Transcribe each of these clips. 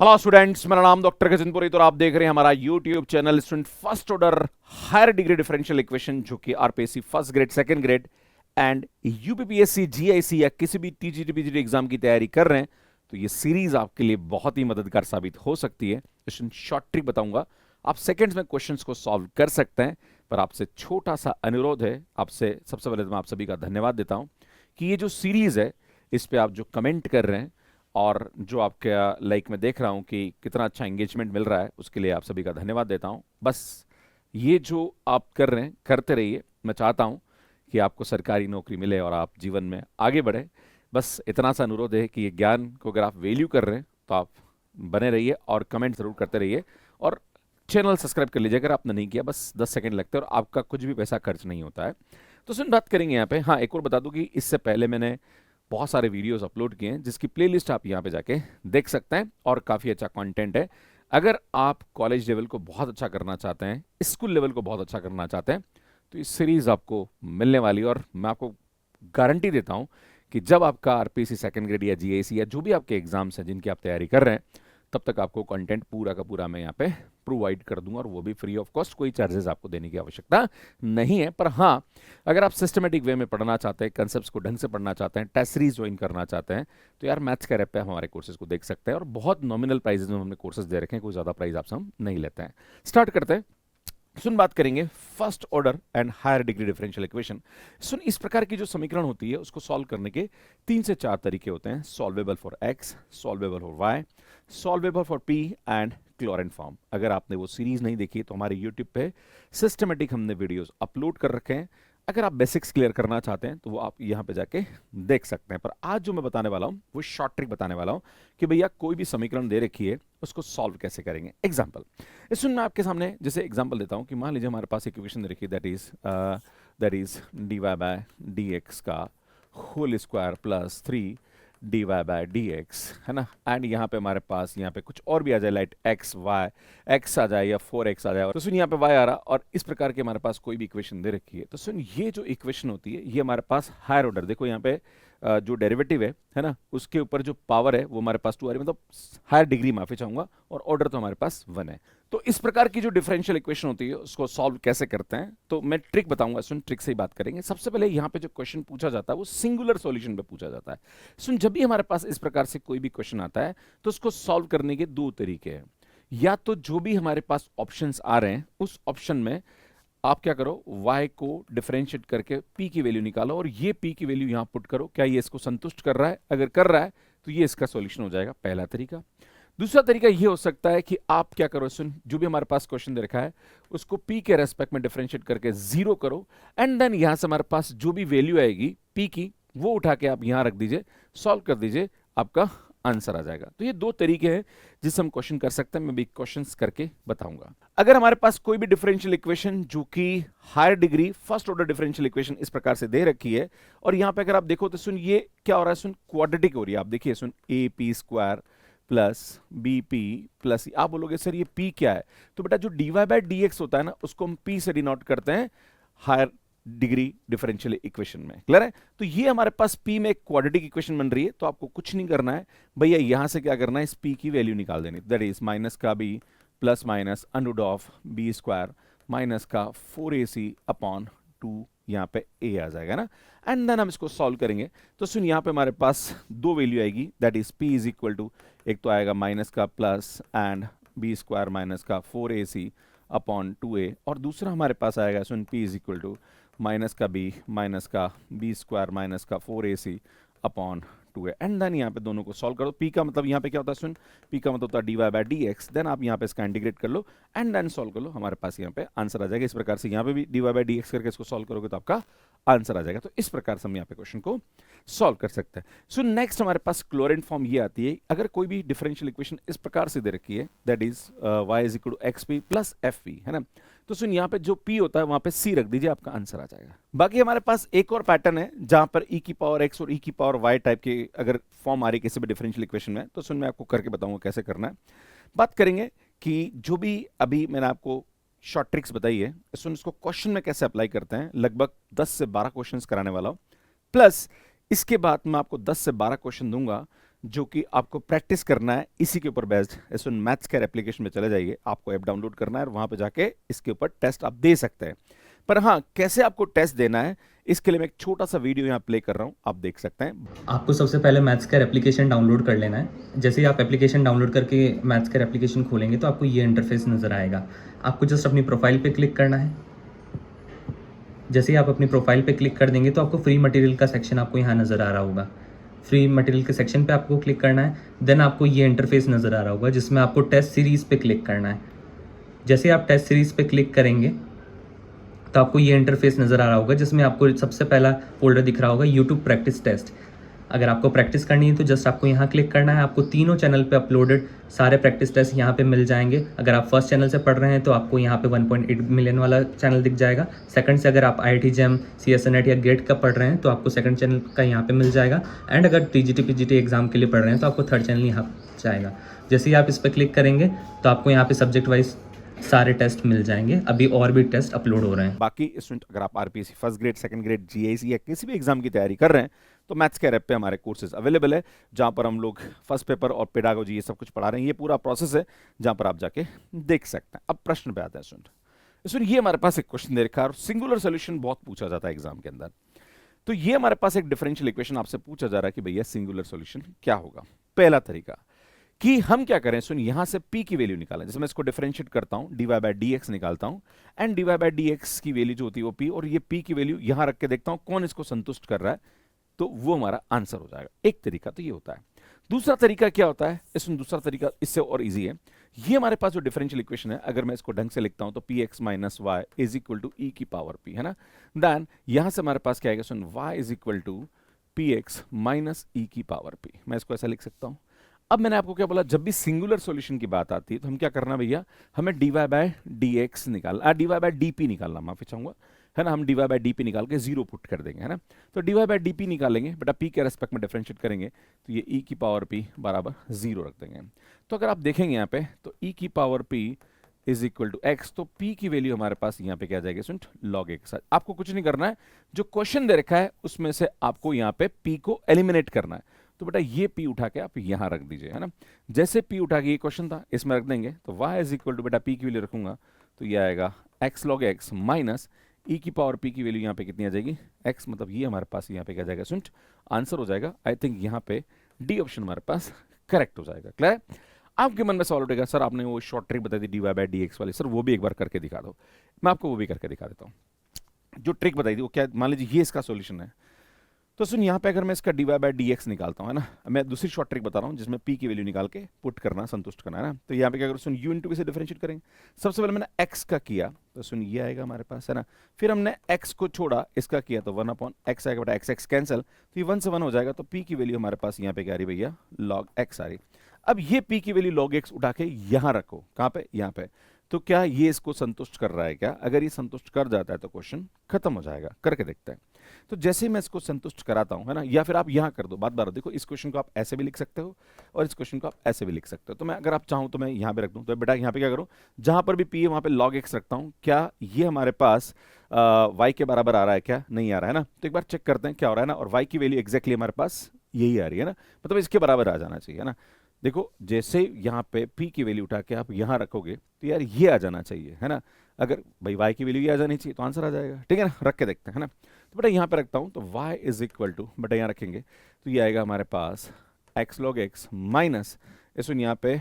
Hello students, मेरा नाम doctor गजनपुरी और आप देख रहे हैं हमारा YouTube channel student first order higher degree differential equation, जो कि RPSC first grade, second grade and UPPSC GIC या किसी भी टीजीटी पीजीटी एग्जाम की तैयारी कर रहे हैं तो ये सीरीज आपके लिए बहुत ही मददगार साबित हो सकती है। स्टूडेंट शॉर्ट ट्रिक बताऊंगा, आप सेकंड्स में क्वेश्चंस को सॉल्व कर सकते हैं। पर आपसे छोटा सा अनुरोध है, आपसे सबसे पहले तो मैं आप सभी का धन्यवाद देता हूं कि ये जो सीरीज है इस पे आप जो कमेंट कर रहे हैं और जो आपका लाइक मैं देख रहा हूँ कि कितना अच्छा एंगेजमेंट मिल रहा है, उसके लिए आप सभी का धन्यवाद देता हूँ। बस ये जो आप कर रहे हैं करते रहिए। मैं चाहता हूँ कि आपको सरकारी नौकरी मिले और आप जीवन में आगे बढ़े। बस इतना सा अनुरोध है कि ये ज्ञान को अगर आप वैल्यू कर रहे हैं तो आप बने रहिए और कमेंट ज़रूर करते रहिए और चैनल सब्सक्राइब कर लीजिए अगर आपने नहीं किया। बस 10 सेकंड लगते हैं और आपका कुछ भी पैसा खर्च नहीं होता है। तो सुन बात करेंगे यहाँ पे। हाँ, एक और बता दूं कि इससे पहले मैंने बहुत सारे वीडियोस अपलोड किए हैं जिसकी प्लेलिस्ट आप यहाँ पे जाके देख सकते हैं और काफ़ी अच्छा कंटेंट है। अगर आप कॉलेज लेवल को बहुत अच्छा करना चाहते हैं, स्कूल लेवल को बहुत अच्छा करना चाहते हैं, तो इस सीरीज़ आपको मिलने वाली है। और मैं आपको गारंटी देता हूँ कि जब आपका आरपीएससी सेकंड ग्रेड या जीएसी या जो भी आपके एग्जाम्स हैं जिनकी आप तैयारी कर रहे हैं, तब तक आपको कंटेंट पूरा का पूरा मैं यहाँ पे प्रोवाइड कर दूंगा और वो भी फ्री ऑफ कॉस्ट। कोई चार्जेस आपको देने की आवश्यकता नहीं है। पर हाँ, अगर आप सिस्टमेटिक वे में पढ़ना चाहते हैं, कंसेप्ट्स को ढंग से पढ़ना चाहते हैं, टेस्ट सीरीज ज्वाइन करना चाहते हैं, तो यार मैथ्स का ऐप पे हमारे कोर्सेज को देख सकते हैं और बहुत नॉमिनल प्राइजेज में हमने कोर्सेज दे रखे हैं। कोई ज़्यादा प्राइस आपसे हम नहीं लेते हैं। स्टार्ट करते हैं। सुन बात करेंगे first order and higher degree differential equation. सुन, इस प्रकार की जो समीकरण होती है उसको सॉल्व करने के 3 से 4 तरीके होते हैं। Solvable for x, solvable for y, solvable for p and Clairaut form. अगर आपने वो सीरीज नहीं देखी तो हमारे यूट्यूब पे सिस्टमेटिक हमने वीडियोस अपलोड कर रखे हैं। अगर आप बेसिक्स क्लियर करना चाहते हैं तो वो आप यहाँ पे जाके देख सकते हैं। पर आज जो मैं बताने वाला हूँ वो शॉर्ट ट्रिक बताने वाला हूँ कि भैया कोई भी समीकरण दे रखी है उसको सॉल्व कैसे करेंगे। एग्जाम्पल, इसमें मैं आपके सामने जैसे एग्जांपल देता हूं कि मान लीजिए हमारे पास इक्वेशन रखी that is d y by d x का whole square plus 3 d y by d x, है ना। एंड यहाँ पे हमारे पास यहाँ पे कुछ और भी आ जाए, लाइट एक्स वाई, एक्स आ जाए या 4x आ जाए, तो सुन यहाँ पे y आ रहा और इस प्रकार के हमारे पास कोई भी इक्वेशन दे रखी है। तो सुन, ये जो इक्वेशन होती है ये हमारे पास हायर ऑर्डर, देखो यहाँ पे जो डेरिवेटिव है ना, उसके ऊपर जो पावर है वो हमारे पास 2 आ रही है, मतलब हायर डिग्री, माफी चाहूंगा, और ऑर्डर तो हमारे पास 1 है। तो इस प्रकार की जो डिफरेंशियल इक्वेशन होती है उसको सॉल्व कैसे करते हैं तो मैं ट्रिक बताऊंगा। सुन, ट्रिक से ही बात करेंगे। सबसे पहले यहाँ पे जो क्वेश्चन पूछा जाता है वो सिंगुलर सॉल्यूशन पे पूछा जाता है। सुन, जब भी हमारे पास इस प्रकार से कोई भी क्वेश्चन आता है तो उसको सॉल्व करने के 2 तरीके हैं। या तो जो भी हमारे पास ऑप्शंस आ रहे हैं उस ऑप्शन में आप क्या करो, y को डिफरेंशिएट करके p की वैल्यू निकालो और ये p की वैल्यू यहां पुट करो। क्या ये इसको संतुष्ट कर रहा है? अगर कर रहा है तो ये इसका सॉल्यूशन हो जाएगा, पहला तरीका। दूसरा तरीका ये हो सकता है कि आप क्या करो, सुन, जो भी हमारे पास क्वेश्चन दे रखा है उसको p के रेस्पेक्ट में डिफरेंशिएट करके 0 करो एंड देन यहां से हमारे पास जो भी वैल्यू आएगी p की वो उठा के आप यहां रख दीजिए, सॉल्व कर दीजिए, आपका आंसर आ जाएगा। तो ये 2 तरीके हैं जिससे हम क्वेश्चन कर सकते हैं। मैं भी क्वेश्चंस करके बताऊंगा। अगर हमारे पास कोई भी डिफरेंशियल इक्वेशन जो कि higher degree first order differential equation इस प्रकार से दे रखी है और यहां पे अगर आप देखो तो सुन ये क्या हो रहा है, सुन क्वाड्रेटिक हो रही है। आप देखिए, सुन a p square plus b p plus, आप बोलोगे सर ये पी क्या है, तो बेटा जो d y by d x होता है ना उसको हम पी से डिनोट करते हैं हायर डिग्री डिफरेंशियल इक्वेशन में। क्लियर है? तो ये हमारे पास p में एक क्वाड्रेटिक इक्वेशन बन रही है, तो आपको कुछ नहीं करना है भैया, यहां से क्या करना है, इस p की वैल्यू निकाल देनी। दैट इज माइनस का b plus minus under of b square minus का 4ac अपॉन 2, यहाँ पे a आ जाएगा ना। एंड देन हम इसको सॉल्व करेंगे तो सुन यहाँ पे हमारे पास 2 वैल्यू आएगी, that is p is equal to, एक तो आएगा माइनस का plus and b square minus का 4ac अपॉन 2a, और दूसरा हमारे पास आएगा सुन p is equal to minus का बी स्क्वायर माइनस का 4ac अपॉन 2 है। एंड देन यहाँ पे दोनों को सॉल्व करो। p का मतलब यहाँ पे क्या होता है, सुन, p का मतलब होता है d y by d x. Then आप यहाँ पे इसका इंटीग्रेट कर लो एंड देन सॉल्व कर लो, हमारे पास यहाँ पे आंसर आ जाएगा। इस प्रकार से यहाँ पे भी d y by d x करके इसको सॉल्व करोगे तो आपका आंसर आ जाएगा। तो इस प्रकार से हम यहाँ पे क्वेश्चन को सॉल्व कर सकते हैं। सो नेक्स्ट हमारे पास क्लोरेंट फॉर्म ये आती है। अगर कोई भी डिफरेंशियल इक्वेशन इस प्रकार से दे रखी है, that is y is equal to x p plus f p, है ना, तो सुन यहाँ पे जो p होता है वहां पे c रख दीजिए, आपका आंसर आ जाएगा। बाकी हमारे पास एक और पैटर्न है जहां पर e की पावर x और e की पावर y टाइप के अगर फॉर्म आ रही है किसी भी डिफरेंशियल इक्वेशन में, तो सुन मैं आपको करके बताऊंगा कैसे करना है। बात करेंगे कि जो भी अभी मैंने आपको शॉर्ट ट्रिक्स बताई है, सुन इसको क्वेश्चन में कैसे अप्लाई करते हैं। लगभग 10 से 12 क्वेश्चन कराने वाला हूं, प्लस इसके बाद मैं आपको 10 से 12 क्वेश्चन दूंगा जो कि आपको प्रैक्टिस करना है इसी के ऊपर बेस्ड। इस मैथ्स केयर एप्लीकेशन में चले जाइए, आपको ऐप डाउनलोड करना है और वहां पे जाके इसके ऊपर टेस्ट आप दे सकते हैं। पर हाँ, कैसे आपको टेस्ट देना है इसके लिए मैं एक छोटा सा वीडियो यहाँ प्ले कर रहा हूँ, आप देख सकते हैं। आपको सबसे पहले मैथ्स केयर एप्लीकेशन डाउनलोड कर लेना है। जैसे ही आप एप्लीकेशन डाउनलोड करके मैथ्स केयर एप्लीकेशन खोलेंगे तो आपको ये इंटरफेस नज़र आएगा। आपको जस्ट अपनी प्रोफाइल पे क्लिक करना है। जैसे ही आप अपनी प्रोफाइल पे क्लिक कर देंगे तो आपको फ्री मटेरियल का सेक्शन आपको यहाँ नज़र आ रहा होगा। फ्री मटेरियल के सेक्शन पे आपको क्लिक करना है। देन आपको ये इंटरफेस नज़र आ रहा होगा जिसमें आपको टेस्ट सीरीज़ पे क्लिक करना है। जैसे आप टेस्ट सीरीज़ पे क्लिक करेंगे तो आपको ये इंटरफेस नज़र आ रहा होगा जिसमें आपको सबसे पहला फोल्डर दिख रहा होगा यूट्यूब प्रैक्टिस टेस्ट। अगर आपको प्रैक्टिस करनी है तो जस्ट आपको यहाँ क्लिक करना है। आपको तीनों चैनल पे अपलोडेड सारे प्रैक्टिस टेस्ट यहाँ पे मिल जाएंगे। अगर आप फर्स्ट चैनल से पढ़ रहे हैं तो आपको यहाँ पे 1.8 मिलियन वाला चैनल दिख जाएगा। सेकंड से अगर आप IIT JEM CSNET या गेट का पढ़ रहे हैं तो आपको सेकंड चैनल का यहाँ पे मिल जाएगा। एंड अगर TGT PGT एग्जाम के लिए पढ़ रहे हैं तो आपको थर्ड चैनल यहाँ जाएगा। जैसे ही आप इस पर क्लिक करेंगे तो आपको यहाँ पे सब्जेक्ट वाइज सारे टेस्ट मिल जाएंगे। अभी और भी टेस्ट अपलोड हो रहे हैं। बाकी स्टूडेंट अगर आप RPSC first grade, second grade, GIC या किसी भी एग्जाम की तैयारी कर रहे हैं तो मैथ्स केयर ऐप पे हमारे कोर्सेज अवेलेबल है, जहां पर हम लोग फर्स्ट पेपर और पेडागोजी ये सब कुछ पढ़ा रहे हैं। ये पूरा प्रोसेस है जहां पर आप जाके देख सकते हैं। अब प्रश्न पे आते हैं स्टूडेंट। ये हमारे पास एक क्वेश्चन दे रखा है और सिंगुलर सोल्यूशन बहुत पूछा जाता है एग्जाम के अंदर। तो ये हमारे पास एक डिफरेंशियल इक्वेशन आपसे पूछा जा रहा है कि भैया सिंगुलर सोल्यूशन क्या होगा। पहला तरीका कि हम क्या करें, सुन यहां से p की वैल्यू निकालें। जैसे मैं इसको डिफरेंशिएट करता हूं, dy/dx निकालता हूं एंड dy/dx की वैल्यू जो होती है वो p, और ये p की वैल्यू यहां रख के देखता हूं कौन इसको संतुष्ट कर रहा है, तो वो हमारा आंसर हो जाएगा। एक तरीका तो ये होता है। दूसरा तरीका क्या होता है, इसमें दूसरा तरीका इससे और इजी है। ये हमारे पास जो डिफरेंशियल इक्वेशन है, अगर मैं इसको ढंग से लिखता हूं तो px minus y is equal to e की पावर p, है ना। देन यहां से हमारे पास क्या आएगा, सुन y is equal to px minus e की पावर p। मैं इसको ऐसा लिख सकता हूं। अब मैंने आपको क्या बोला, जब भी सिंगुलर सॉल्यूशन की बात आती है तो हम क्या करना भैया, हमें dy/dx निकालना, dy/dp निकालना, माफी चाहूंगा, है ना। हम dy/dp निकाल के जीरो पुट कर देंगे, है ना। तो dy/dp निकालेंगे, बेटा p के रेस्पेक्ट में डिफरेंशिएट करेंगे तो ये e की पावर p बराबर जीरो रख देंगे। तो अगर आप देखेंगे यहाँ पे तो e की power p is equal to x, तो p की वैल्यू हमारे पास यहाँ पे क्या जाएगी स्टूडेंट, log x। आपको कुछ नहीं करना है, जो क्वेश्चन दे रखा है उसमें से आपको यहाँ पे p को एलिमिनेट करना है। तो बेटा ये p उठा के आप यहां रख दीजिए, है ना। जैसे p उठा के ये क्वेश्चन था इसमें रख देंगे तो y इज इक्वल टू, बेटा p की वैल्यू रखूंगा तो ये आएगा x log x minus e की पावर p की वैल्यू यहाँ पे कितनी आ जाएगी, x, मतलब ये हमारे पास यहाँ पे क्या जाएगा सुन, आंसर हो जाएगा। आई थिंक यहाँ पे डी ऑप्शन हमारे पास करेक्ट हो जाएगा। क्लियर। आपके मन में सवाल उठेगा, सर आपने वो शॉर्ट ट्रिक बताई थी dy/dx वाली, सर वो भी एक बार करके दिखा दो। मैं आपको वो भी करके दिखा देता हूँ। जो ट्रिक बताई थी वो क्या, मान लीजिए ये इसका सोल्यूशन है, तो सुन यहाँ पे अगर मैं इसका dy/dx निकालता हूँ, है ना, मैं दूसरी शॉर्ट ट्रिक बता रहा हूँ जिसमें p की वैल्यू निकाल के पुट करना, संतुष्ट करना, है ना। तो यहाँ पे क्या करो, सुन u इंटू से डिफरेंशिएट करेंगे। सबसे पहले मैंने x का किया तो सुन ये आएगा हमारे पास, है ना। फिर हमने x को छोड़ा, इसका किया तो 1/x आएगा, बेटा x कैंसिल, तो ये 1 से 1 हो जाएगा। तो p की वैल्यू हमारे पास यहाँ पे क्या आ रही भैया, log x आ रही। अब ये p की वैल्यू log x उठा के यहाँ रखो, कहाँ पे, यहाँ पे। तो क्या ये इसको संतुष्ट कर रहा है क्या, अगर ये संतुष्ट कर जाता है तो क्वेश्चन खत्म हो जाएगा। करके देखते हैं। तो जैसे मैं इसको संतुष्ट कराता हूं, है ना, या फिर आप यहां कर दो, बात बार देखो, इस क्वेश्चन को आप ऐसे भी लिख सकते हो और इस क्वेश्चन को आप ऐसे भी लिख सकते हो। तो मैं अगर आप चाहूं तो मैं यहां पे रख दूं, तो बेटा यहां पे क्या करूं, जहां पर भी p है वहां पे log x रखता हूं। क्या ये हमारे पास y के बराबर आ रहा है क्या, नहीं आ रहा है ना। तो एक बार चेक करते हैं क्या हो रहा है ना, और y की वैल्यू एग्जैक्टली हमारे पास यही आ रही है ना, मतलब इसके बराबर आ जाना चाहिए, है ना। देखो जैसे यहाँ पे p की वैल्यू उठा के आप यहाँ रखोगे तो यार ये आ जाना चाहिए, है ना। अगर भाई y की वैल्यू ये आ जानी चाहिए तो आंसर आ जाएगा, ठीक है ना। रख के देखते हैं, है ना। तो बेटा यहाँ पे रखता हूँ तो y इज इक्वल टू, बेटा यहाँ रखेंगे तो ये आएगा हमारे पास x log x माइनस इसमें यहाँ पे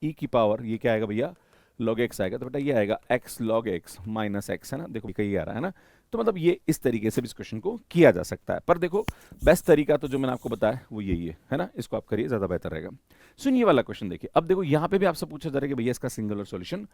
e की पावर, ये क्या आएगा भैया, log x आएगा। तो बेटा ये आएगा x log x minus x, है ना। देखो कहीं आ रहा है ना। तो मतलब ये इस तरीके से भी इस क्वेश्चन को किया जा सकता है। पर देखो बेस्ट तरीका तो जो मैंने आपको बताया वो यही है ना। इसको आप करिए, ज्यादा बेहतर रहेगा। सुनिए वाला क्वेश्चन देखिए। अब देखो यहाँ पे भी आपसे पूछा जा रहा है कि भैया इसका सिंगुलर सॉल्यूशन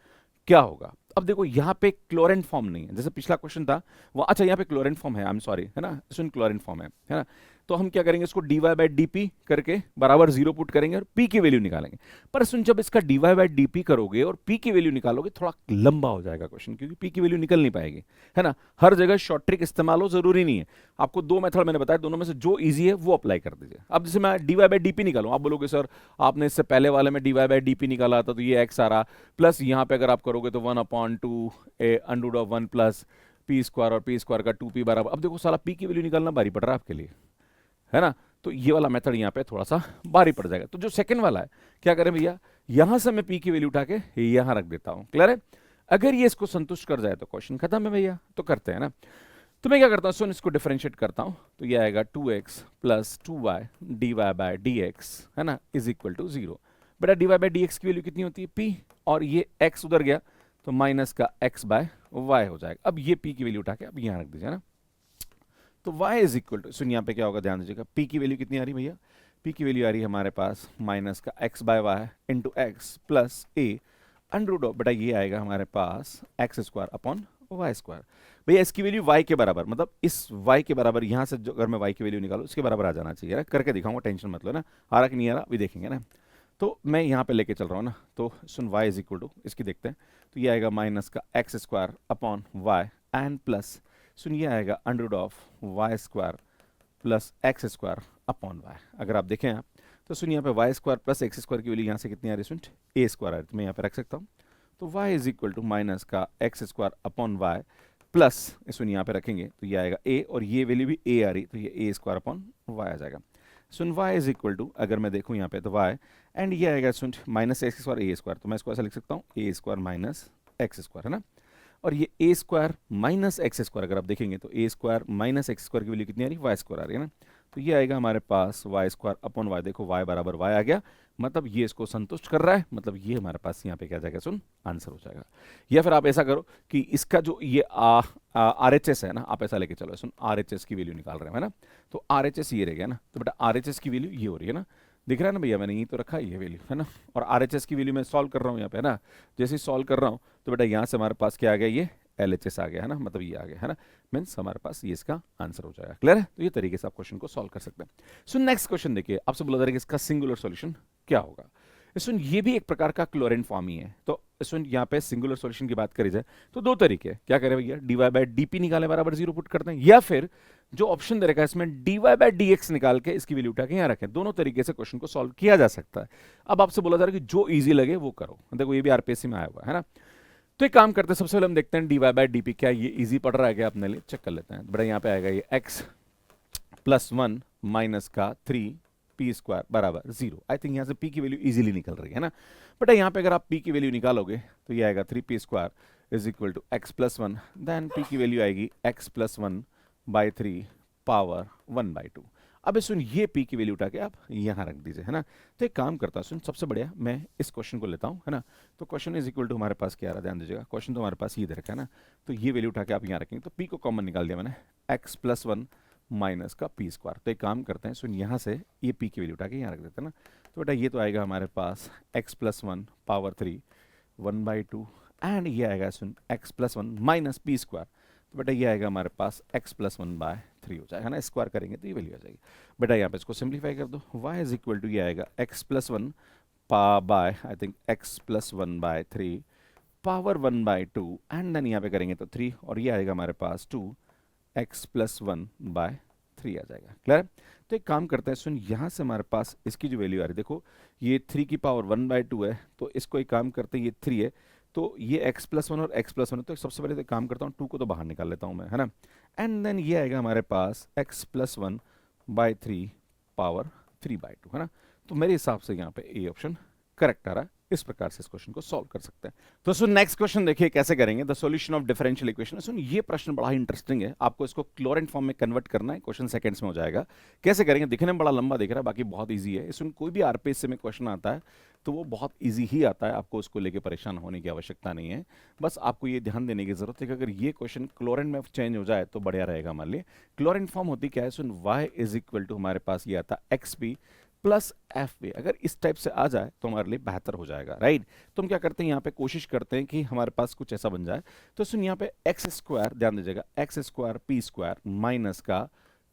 क्या होगा। अब देखो यहाँ पे क्लोरेंट फॉर्म नहीं है, जैसे पिछला क्वेश्चन था वो, अच्छा यहाँ पे क्लोरेंट फॉर्म है, आई एम सॉरी, है ना। सुन क्लोरेंट फॉर्म है ना। तो हम क्या करेंगे, इसको dy/dp करके बराबर जीरो पुट करेंगे और p की वैल्यू निकालेंगे। पर सुन जब इसका dy/dp करोगे और p की वैल्यू निकालोगे थोड़ा लंबा हो जाएगा क्वेश्चन, क्योंकि p की वैल्यू निकल नहीं पाएगी, है ना। हर जगह शॉर्ट ट्रिक इस्तेमाल हो जरूरी नहीं है। आपको दो मेथड मैंने बताया, दोनों में से जो ईजी है वो अप्लाई कर दीजिए। अब जैसे मैं dy/dp निकालूं, आप बोलोगे सर आपने इससे पहले वाले में dy/dp निकाला था तो ये x आ रहा, प्लस यहाँ पे अगर आप करोगे तो 1/2 √1 प्लस p स्क्वायर और p स्क्वायर का 2p बराबर। अब देखो साला p की वैल्यू निकालना भारी पड़ रहा है आपके लिए, है ना। तो ये वाला मेथड यहाँ पे थोड़ा सा भारी पड़ जाएगा। तो जो सेकंड वाला है, क्या करें भैया, यहां से मैं पी की वैल्यू उठा के यहां रख देता हूं। क्लियर है? अगर ये इसको संतुष्ट कर जाए तो क्वेश्चन खत्म है भैया। तो करते हैं ना, तो मैं क्या करता हूँ, सुन इसको डिफरेंशिएट करता हूँ, तो ये आएगा 2x plus 2y dy bye dx, है ना, इज इक्वल टू 0। बेटा dy बाय dx की वैल्यू कितनी होती है, p, और ये x उधर गया तो माइनस का x बाय y हो जाएगा। अब ये p की वैल्यू उठा के अब यहाँ रख दीजिए ना, तो y इज इक्वल टू, सुन यहाँ पे क्या होगा ध्यान दीजिएगा, p की वैल्यू कितनी आ रही भैया, p की वैल्यू आ रही है हमारे पास माइनस का x by y into x plus a under root of, बेटा ये आएगा हमारे पास x square upon y square. भैया इसकी वैल्यू y के बराबर, मतलब इस y के बराबर, यहाँ से जो अगर मैं y की वैल्यू निकालूँ उसके बराबर आ जाना चाहिए ना, करके दिखाऊंगा, टेंशन मत लो ना, आ रहा कि नहीं आ रहा अभी देखेंगे ना। तो मैं यहाँ पे लेके चल रहा हूँ ना, तो सुन y इज इक्वल टू, इसकी देखते हैं, तो ये आएगा माइनस का x square upon y and plus, सुन ये आएगा under root of y square plus x square upon y. अगर आप देखें आप, तो सुन यहाँ पे y square plus x square की वैल्यू यहाँ से कितनी आ रही है, सुन ए स्क्वायर आ रही है, तो मैं यहाँ पे रख सकता हूँ, तो y is equal to minus का x square upon y plus, सुन यहाँ पे रखेंगे तो ये आएगा a, और ये वैल्यू भी a आ रही, तो ये a स्क्वायर अपॉन वाई आ जाएगा। सुन y इज इक्वल टू, अगर मैं देखूँ यहाँ पे तो y एंड ये आएगा सुन माइनस एक्स स्क्वायर ए स्क्वायर, तो मैं इसको ऐसा लिख सकता हूँ a square minus x square, है ना, और ये a square minus x square अगर आप देखेंगे तो a square minus x square की वैल्यू कितनी आ रही है, वाई स्क्वायर आ रही है ना, तो ये आएगा हमारे पास वाई स्क्वायर अपॉन वाई, देखो y बराबर y आ गया, मतलब ये इसको संतुष्ट कर रहा है, मतलब ये हमारे पास यहाँ पे क्या जाएगा, सुन आंसर हो जाएगा। या फिर आप ऐसा करो कि इसका जो ये आर एच एस है ना, आप ऐसा लेके चलो, सुन आर एच एस की वैल्यू निकाल रहे हैं, है ना, तो आर एच एस ये रहेगा ना, तो बेटा आर एच एस की वैल्यू ये हो रही है ना, दिख रहा है ना भैया, मैंने ये तो रखा है ये वैल्यू, है ना, और आर एच एस की वैल्यू मैं सॉल्व कर रहा हूँ यहाँ पे, है ना, जैसे ही सॉल्व कर रहा हूँ तो बेटा यहाँ से हमारे पास क्या आ गया, ये एल एच एस आ गया, है ना, मतलब ये आ गया, है ना, मीन्स हमारे पास ये इसका आंसर हो जाएगा। क्लियर है? तो ये तरीके से आप क्वेश्चन को सॉल्व कर सकते हैं। सो नेक्स्ट क्वेश्चन देखिए, आपसे बोला जा रहा है कि इसका सिंगुलर सॉल्यूशन क्या होगा। सुन ये भी एक प्रकार का क्लोरीन फॉर्म ही है, तो सुन यहाँ पे सिंगुलर सॉल्यूशन की बात करी जाए तो दो तरीके हैं, क्या करें भैया, d y by d p निकाले बराबर 0 पुट करते हैं, या फिर जो ऑप्शन दे रखा है इसमें d y by d x निकाल के इसकी वैल्यू उठा के यहाँ रखें। दोनों तरीके से क्वेश्चन को सॉल्व किया जा सकता है। अब आपसे बोला जा रहा है कि जो ईजी लगे वो करो, देखो ये भी आरपीएससी में आया हुआ है ना, तो एक काम करते हैं, सबसे पहले हम देखते हैं d y by d p, क्या ये इजी पड़ रहा है क्या अपने लिए, चेक कर लेते हैं। बड़ा यहाँ पे आएगा ये एक्स प्लस 1 माइनस का 3 पी स्क्वायर बराबर 0। आई थिंक यहाँ से पी की वैल्यू इजीली निकल रही है ना, बट यहाँ पे अगर आप पी की वैल्यू निकालोगे तो ये आएगा 3 p square is equal to x plus 1, then p की वैल्यू आएगी x plus 1 by 3 power 1 by 2। अब सुन ये पी की वैल्यू उठा के आप यहाँ रख दीजिए, है ना, तो एक काम करता सुन, सबसे बढ़िया मैं इस क्वेश्चन को लेता हूँ, है ना, तो क्वेश्चन इज इक्वल टू हमारे पास क्या आ रहा है, ध्यान दीजिएगा, क्वेश्चन तो हमारे पास ये दे रखा है ना, तो ये वैल्यू उठा के आप यहाँ रखेंगे, तो पी को कॉमन निकाल दिया मैंने, एक्स प्लस 1 माइनस का पी स्क्वायर। तो एक काम करते हैं सुन, यहाँ से ये पी की वैल्यू उठा के यहाँ रख देते हैं ना, तो बेटा ये तो आएगा हमारे पास x plus 1 power 3 1 by 2, and ये आएगा सुन x plus 1 minus p square, तो बेटा ये आएगा हमारे पास एक्स प्लस 1 बाय 3 हो जाएगा ना, स्क्वायर करेंगे तो ये वैल्यू आ जाएगी। बेटा यहाँ पे इसको सिंप्लीफाई कर दो, y इज इक्वल टू ये आएगा x plus 1 by I think x plus 1 by 3 power 1 by 2, and then यहाँ पे करेंगे तो 3, और ये आएगा हमारे पास 2 एक्स प्लस 1 बाय 3 आ जाएगा। क्लियर? तो एक काम करते हैं सुन, यहाँ से हमारे पास इसकी जो वैल्यू आ रही है, देखो ये 3 की पावर 1 बाय 2 है, तो इसको एक काम करते हैं, ये 3 है तो ये x प्लस 1 और x प्लस 1 है, तो सबसे पहले तो काम करता हूँ 2 को तो बाहर निकाल लेता हूँ मैं, है ना, एंड देन ये आएगा हमारे पास x plus 1 by 3 power 3 by 2, है ना, तो मेरे हिसाब से यहाँ पे ए ऑप्शन करेक्ट आ रहा है। इस प्रकार से इस क्वेश्चन को सॉल्व कर सकते हैं। तो सुन नेक्स्ट क्वेश्चन देखिए कैसे करेंगे, the solution of differential equation. सुन ये प्रश्न बड़ा ही इंटरेस्टिंग है, आपको इसको क्लोरेंट फॉर्म में कन्वर्ट करना है, क्वेश्चन सेकंड्स में हो जाएगा। कैसे करेंगे, दिखने में बड़ा लंबा दिख रहा है, बाकी बहुत इजी है। सुन कोई भी आरपीएससी में क्वेश्चन आता है तो वो बहुत इजी ही आता है, आपको उसको लेके परेशान होने की आवश्यकता नहीं है। बस आपको ये ध्यान देने की जरूरत है कि अगर ये क्वेश्चन क्लोरेंट में चेंज हो जाए तो बढ़िया रहेगा हमारे लिए। क्लोरेंट फॉर्म होती क्या है, सुन y इज इक्वल टू हमारे पास ये आता है x p plus f b. अगर इस टाइप से आ जाए तो हमारे लिए बेहतर हो जाएगा, राइट। तो हम क्या करते हैं, यहाँ पे कोशिश करते हैं कि हमारे पास कुछ ऐसा बन जाए। तो सुन यहाँ पे एक्स स्क्वायर, ध्यान दीजिएगा, x square p square minus का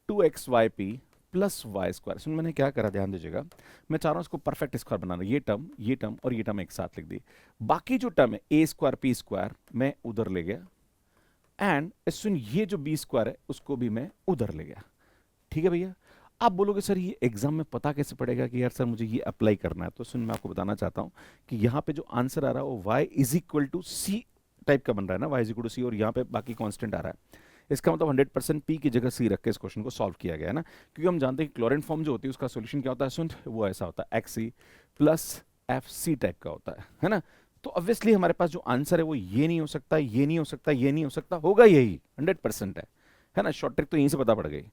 2xy p plus y square. सुन मैंने क्या करा, ध्यान दीजिएगा, मैं चाह रहा हूँ इसको परफेक्ट स्क्वायर बनाना, ये टर्म और ये टर्म एक साथ लिख दी। बाकी जो टर्म है ए स्क्वायर पी स्क्वायर मैं उधर ले गया, एंड सुन ये जो बी स्क्वायर है उसको भी मैं उधर ले गया। ठीक है भैया। आप बोलोगे सर ये एग्जाम में पता कैसे पड़ेगा कि यार सर मुझे ये अप्लाई करना है, तो सुन मैं आपको बताना चाहता हूँ कि यहाँ पे जो आंसर आ रहा है वो y is equal to c type का बन रहा है ना, y is equal to c, और यहाँ पे बाकी कांस्टेंट आ रहा है। इसका मतलब 100% पी की जगह सी रख के इस क्वेश्चन को सॉल्व किया गया है ना, क्योंकि हम जानते हैं कि क्लोरीन फॉर्म जो होती है उसका सोल्यूशन क्या होता है स्टूडेंट, वो ऐसा होता है x c plus f c type का होता है ना। तो ऑब्वियसली हमारे पास जो आंसर है वो ये नहीं हो सकता, ये नहीं हो सकता, ये नहीं हो सकता, होगा यही 100% है ना। शॉर्ट ट्रिक तो यहीं से पता पड़ गई,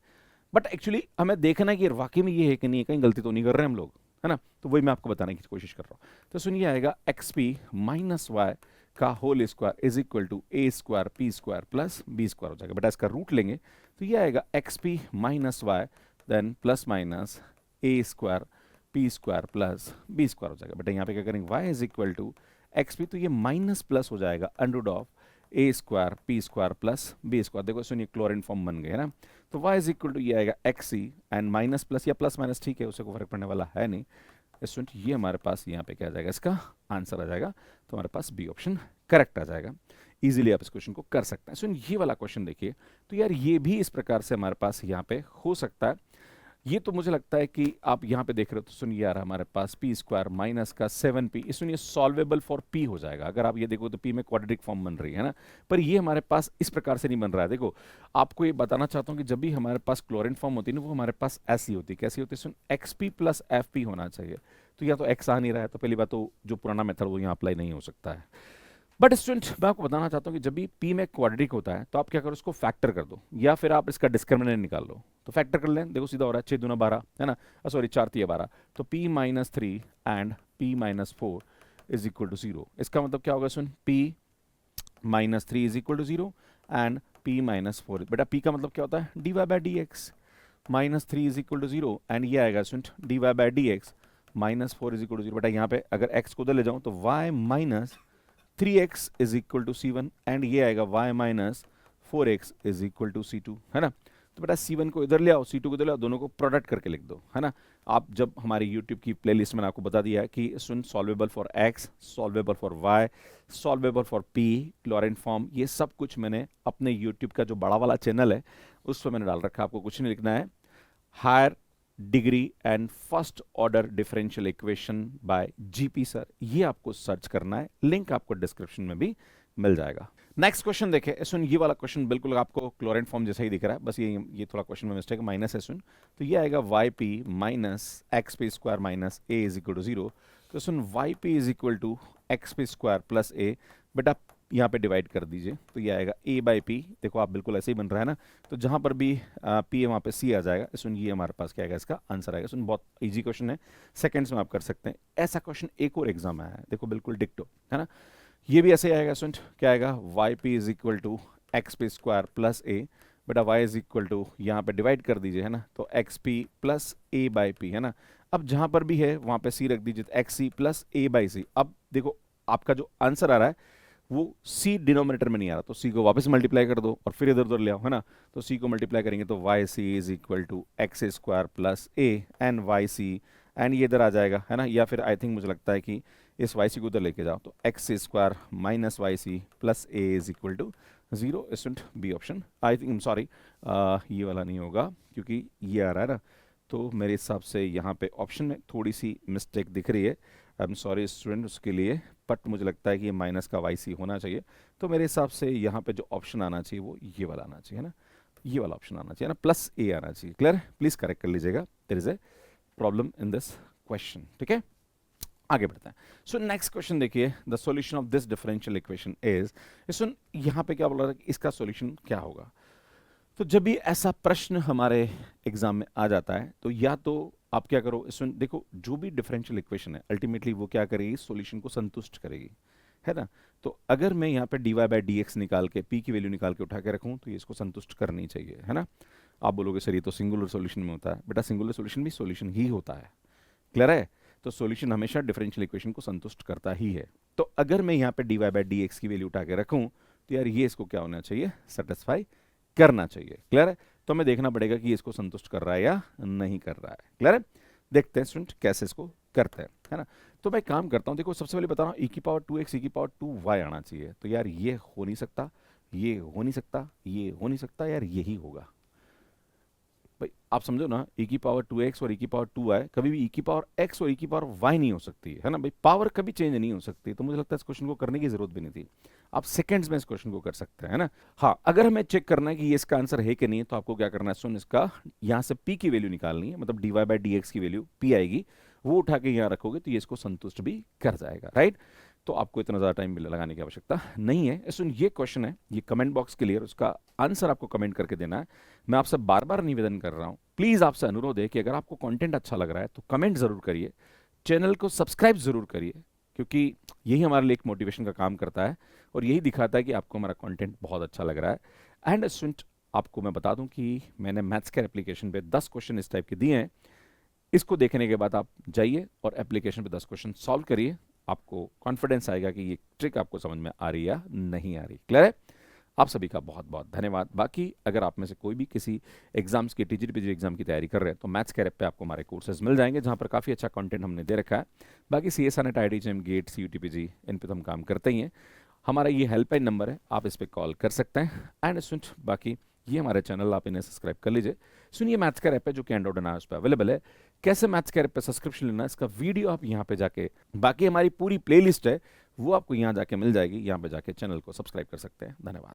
बट एक्चुअली हमें देखना है कि वाकई में ये है कि नहीं, कहीं गलती तो नहीं कर रहे हम लोग, है ना। तो वही मैं आपको बताने की कोशिश कर रहा हूँ। तो सुनिए, आएगा एक्स पी माइनस वाई का whole square is equal to a square p square plus b square हो जाएगा। बेटा इसका रूट लेंगे तो ये आएगा x p minus y then plus minus a square p square plus b square हो जाएगा। बेटा यहाँ पे क्या करेंगे, y is equal to x p, तो ये माइनस प्लस हो जाएगा under of a square p square plus b square. देखो सुनिए क्लोरीन फॉर्म बन गए है ना। तो y इज इक्वल टू ये आएगा x c and minus plus या प्लस माइनस, ठीक है, उससे कोई फर्क पड़ने वाला है नहीं स्टूडेंट। ये हमारे पास यहाँ पे क्या आ जाएगा, इसका आंसर आ जाएगा। तो हमारे पास बी ऑप्शन करेक्ट आ जाएगा। इजीली आप इस क्वेश्चन को कर सकते हैं। सुन ये वाला क्वेश्चन देखिए, तो यार ये भी इस प्रकार से हमारे पास यहाँ पे हो सकता है। ये तो मुझे लगता है कि आप यहाँ पे देख रहे हो, तो सुनिए यार हमारे पास पी स्क्वायर माइनस का 7p, सुनिए सॉल्वेबल फॉर p हो जाएगा। अगर आप ये देखो तो p में क्वाड्रेटिक फॉर्म बन रही है ना, पर ये हमारे पास इस प्रकार से नहीं बन रहा है। देखो आपको ये बताना चाहता हूँ कि जब भी हमारे पास क्लोरीन फॉर्म होती है ना, वो हमारे पास ऐसी होती है, कैसी होती है सुन, xp प्लस fp होना चाहिए। तो या तो x आ नहीं रहा है, तो पहली बात तो जो पुराना मेथड वो यहाँ अप्लाई नहीं हो सकता है। बट स्टूडेंट मैं आपको बताना चाहता हूँ कि जब भी p में क्वाड्रेटिक होता है तो आप क्या करो, उसको फैक्टर कर दो, या फिर आप इसका डिस्क्रिमिनेंट निकाल लो। तो फैक्टर कर लें, देखो सीधा हो रहा है 6 दूना 12 है ना, सॉरी 4 तिया 12, तो p minus 3 and p minus 4 is equal to 0। इसका मतलब क्या होगा सुन, p minus 3 is equal to 0 and p minus 4। बेटा p का मतलब क्या होता है, dy by d x, minus 3 is equal to 0 and ये आएगा सुन dy by d x minus 4 is equal to 0। बेटा यहाँ पे अगर x को उधर ले जाऊँ तो y minus 3x is equal to C1 and ये आएगा y minus 4x is equal to C2, है ना। तो बेटा C1 को इधर ले आओ, C2 को इधर ले आओ, दोनों को प्रोडक्ट करके लिख दो, है ना। आप जब हमारी YouTube की प्लेलिस्ट में आपको बता दिया है कि सुन solvable for x, solvable for y, solvable for p, Clairaut form, ये सब कुछ मैंने अपने YouTube का जो बड़ा वाला चैनल है उस पर मैंने डाल रखा है। आपको कुछ नहीं लिखना है, higher degree and first order differential equation by GP sir, ये आपको सर्च करना है, लिंक आपको डिस्क्रिप्शन में भी मिल जाएगा। नेक्स्ट क्वेश्चन देखें सुन, ये वाला क्वेश्चन बिल्कुल आपको क्लोरीन फॉर्म जैसा ही दिख रहा है, बस ये थोड़ा क्वेश्चन में मिस्टेक माइनस है सुन। तो ये आएगा y p minus x p square minus a is equal to 0। तो सुन y p is equal to x p square plus a, बेटा यहाँ पे डिवाइड कर दीजिए तो ये आएगा a बाई पी। देखो आप बिल्कुल ऐसे ही बन रहा है ना, तो जहाँ पर भी p है वहाँ पे c आ जाएगा। सुन ये हमारे पास क्या आएगा, इसका आंसर आएगा। सुन बहुत इजी क्वेश्चन है, सेकंड्स में आप कर सकते हैं। ऐसा क्वेश्चन एक और एग्जाम में आया है, देखो बिल्कुल डिक्टो, है ना। ये भी ऐसे ही आएगा सुन, क्या आएगा, y p is equal to x p square plus a, बेटा y इज इक्वल टू यहाँ पे डिवाइड कर दीजिए, है ना, तो x p plus a by P, है ना। अब जहाँ पर भी है वहाँ पे c रख दीजिए, तो x c plus a by c. अब देखो आपका जो आंसर आ रहा है वो c डिनोमिनेटर में नहीं आ रहा, तो c को वापस मल्टीप्लाई कर दो और फिर इधर उधर ले आओ, है ना। तो c को मल्टीप्लाई करेंगे तो y c is equal to x square plus a and y c, and ये इधर आ जाएगा, है ना। या फिर आई थिंक मुझे लगता है कि इस वाई सी को उधर लेके जाओ, तो x square minus y c plus a is equal to 0। Student b option, I think sorry ये वाला नहीं होगा क्योंकि ये आ रहा है ना, तो मेरे हिसाब से यहाँ पे ऑप्शन में थोड़ी सी मिस्टेक दिख रही है। आई एम सॉरी स्टूडेंट उसके लिए, बट मुझे लगता है कि ये माइनस का वाई सी होना चाहिए। तो मेरे हिसाब से यहाँ पे जो ऑप्शन आना चाहिए वो ये वाला आना चाहिए ना, ये वाला ऑप्शन आना चाहिए ना, प्लस ए आना चाहिए। क्लियर, प्लीज करेक्ट कर लीजिएगा, there is a problem in this question, ठीक है। आगे बढ़ते हैं। सो नेक्स्ट क्वेश्चन देखिए, the solution of this differential equation is, सुन यहाँ पे क्या बोल रहा है कि इसका सॉल्यूशन क्या होगा। तो जब भी ऐसा प्रश्न हमारे एग्जाम में आ जाता है तो या तो आप क्या करो, इसमें देखो जो भी डिफरेंशियल इक्वेशन है अल्टीमेटली वो क्या करेगी, सॉल्यूशन को संतुष्ट करेगी, है ना। तो अगर मैं यहाँ पे dy बाई डी एक्स निकाल के p की वैल्यू निकाल के उठा के रखूँ तो ये इसको संतुष्ट करनी चाहिए, है ना। आप बोलोगे सर ये तो सिंगुलर सॉल्यूशन में होता है, बेटा सिंगुलर सॉल्यूशन भी सॉल्यूशन ही होता है, क्लियर है। तो सॉल्यूशन हमेशा डिफरेंशियल इक्वेशन को संतुष्ट करता ही है। तो अगर मैं यहाँ पे dy बाई डी एक्स की वैल्यू उठा के रखूँ तो यार ये इसको क्या होना चाहिए, सेटिस्फाई करना चाहिए, क्लियर है। तो हमें देखना पड़ेगा कि इसको संतुष्ट कर रहा है या नहीं कर रहा है, क्लियर है। देखते हैं स्टूडेंट कैसे इसको करते हैं, है ना। तो मैं काम करता हूँ, देखो सबसे पहले बता रहा हूँ e की पावर 2x e की पावर 2y आना चाहिए। तो यार ये हो नहीं सकता, ये हो नहीं सकता, ये हो नहीं सकता, यार यही होगा। भाई आप समझो ना, e की पावर 2x और e की पावर 2y कभी भी e की पावर x और e की पावर y नहीं हो सकती है ना भाई, पावर कभी चेंज नहीं हो सकती। तो मुझे लगता है इस क्वेश्चन को करने की जरूरत भी नहीं थी, आप सेकंड्स में इस क्वेश्चन को कर सकते हैं, है ना। हाँ, अगर हमें चेक करना है कि ये इसका आंसर है कि नहीं, तो आपको क्या करना है, सुन, इसका यहाँ से p की वैल्यू निकालनी है, मतलब dy बाई dx की वैल्यू p आएगी, वो उठा के यहाँ रखोगे तो ये इसको संतुष्ट भी कर जाएगा, राइट। तो आपको इतना ज़्यादा टाइम लगाने की आवश्यकता नहीं है। सुन, ये क्वेश्चन है, ये कमेंट बॉक्स क्लियर, उसका आंसर आपको कमेंट करके देना है। मैं आपसे बार बार निवेदन कर रहा हूँ, प्लीज़ आपसे अनुरोध है कि अगर आपको कंटेंट अच्छा लग रहा है तो कमेंट ज़रूर करिए, चैनल को सब्सक्राइब ज़रूर करिए, क्योंकि यही हमारे लिए एक मोटिवेशन का काम करता है और यही दिखाता है कि आपको हमारा कंटेंट बहुत अच्छा लग रहा है। एंड स्टूडेंट, आपको मैं बता दूं कि मैंने मैथ्स के एप्लीकेशन पे 10 क्वेश्चन इस टाइप के दिए हैं। इसको देखने के बाद आप जाइए और एप्लीकेशन पे 10 क्वेश्चन सॉल्व करिए, आपको कॉन्फिडेंस आएगा कि ये ट्रिक आपको समझ में आ रही है या नहीं आ रही। क्लियर है? आप सभी का बहुत बहुत धन्यवाद। बाकी अगर आप में से कोई भी किसी एग्जाम्स की, टीजीटी एग्जाम की तैयारी कर रहे हैं, तो मैथ्स के ऐप पे आपको हमारे कोर्सेज मिल जाएंगे, जहां पर काफ़ी अच्छा कंटेंट हमने दे रखा है। बाकी CSR NET, IIT GATE, CUTPG, इन पे तो हम काम करते ही हैं। हमारा ये हेल्पलाइन नंबर है, आप इस पर कॉल कर सकते हैं। एंड स्टूडेंट, बाकी ये हमारे चैनल, आप इन्हें सब्सक्राइब कर लीजिए। सुनिए, मैथ्स का ऐप है जो कि एंड्रॉइड एंड iOS पे अवेलेबल है। कैसे मैथ्स के ऐप पे सब्सक्रिप्शन लेना है, इसका वीडियो आप यहाँ पे जाके, बाकी हमारी पूरी प्लेलिस्ट है वो आपको यहाँ जाके मिल जाएगी, यहाँ पे जाके चैनल को सब्सक्राइब कर सकते हैं। धन्यवाद।